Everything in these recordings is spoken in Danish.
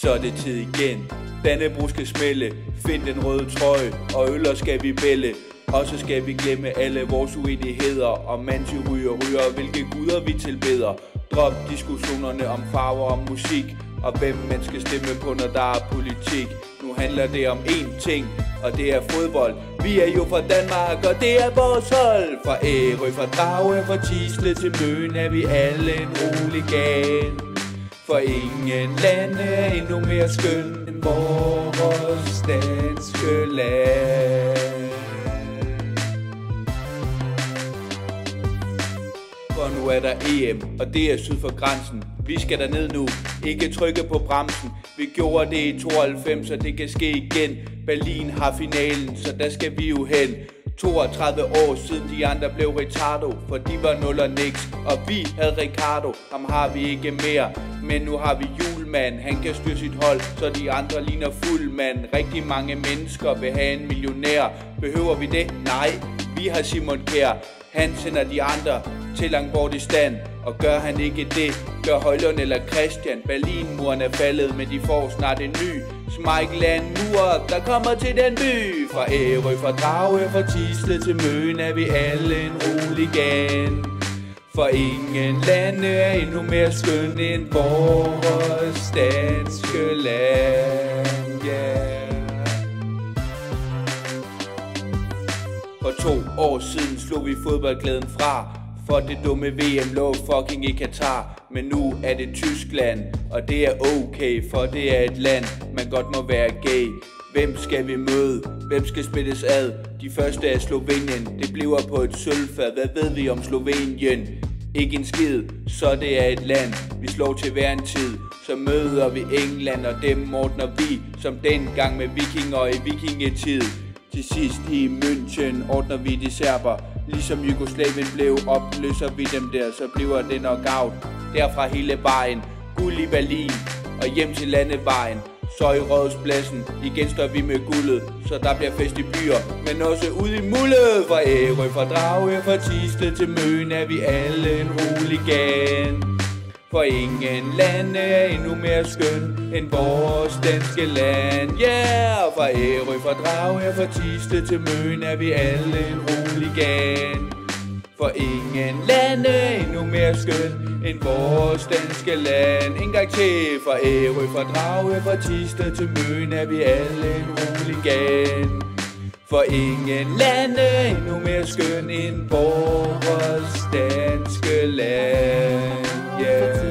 Så er det tid igen. Dannebrog skal smelle. Find den røde trøje, og øller skal vi bælge. Og så skal vi glemme alle vores uenigheder om mandsryger og hvilke guder vi tilbeder. Drop diskussionerne om farver og musik, og hvem man skal stemme på, når der er politik. Nu handler det om én ting, og det er fodbold. Vi er jo fra Danmark, og det er vores hold. Fra Ærø, fra Drage, fra Tisle til Møn er vi alle en hooligan. For ingen lande er endnu mere skøn end vores danske land. For nu er der EM, og det er syd for grænsen. Vi skal derned nu, ikke trykke på bremsen. Vi gjorde det i 92, og det kan ske igen. Berlin har finalen, så der skal vi jo hen. 32 år siden de andre blev retardo, for de var nul og niks, og vi havde Ricardo. Ham har vi ikke mere, men nu har vi Julemand. Han kan styre sit hold, så de andre ligner fuld mand. Rigtig mange mennesker vil have en millionær. Behøver vi det? Nej, vi har Simon Kjær. Han sender de andre til Langbortistan, og gør han ikke det, gør Højlund eller Christian. Berlinmuren er faldet, men de får snart en ny. Smeichel mur, der kommer til den by. Fra Ærø, fra Drage, fra Tisle til Møn er vi alle en hooligan. For ingen lande er endnu mere skøn end vores danske land, yeah. For 2 år siden slog vi fodboldglæden fra, for det dumme VM lå fucking i Katar. Men nu er det Tyskland, og det er okay, for det er et land, man godt må være gay. Hvem skal vi møde? Hvem skal splittes ad? De første er Slovenien, det bliver på et sølvfad. Hvad ved vi om Slovenien? Ikke en skid, så det er et land, vi slår til hver en tid. Så møder vi England, og dem ordner vi, som dengang med vikinger i vikingetid. Til sidst i München ordner vi de serber. Ligesom Jugoslavien blev, opløser vi dem der, så bliver det knockout. Derfra hele vejen, guld i Berlin og hjem til landevejen. Så i Rådhuspladsen, igen står vi med guldet, så der bliver fest i byer, men også ude i muldet. Fra Ærø, fra Drage, fra Tisle til Møn er vi alle en hooligan. For ingen lande er endnu mere skøn end vores danske land, yeah! Fra Ærø, fra Drage, fra Tisle til Møn er vi alle en hooligan. For ingen lande er endnu mere skøn end vores danske land. En gang til. Fra Ærø, fra Drage, fra Tisle til Møn er vi alle en hooligan. For ingen lande er endnu mere skøn end vores danske land, yeah.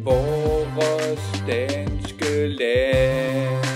Vores danske land.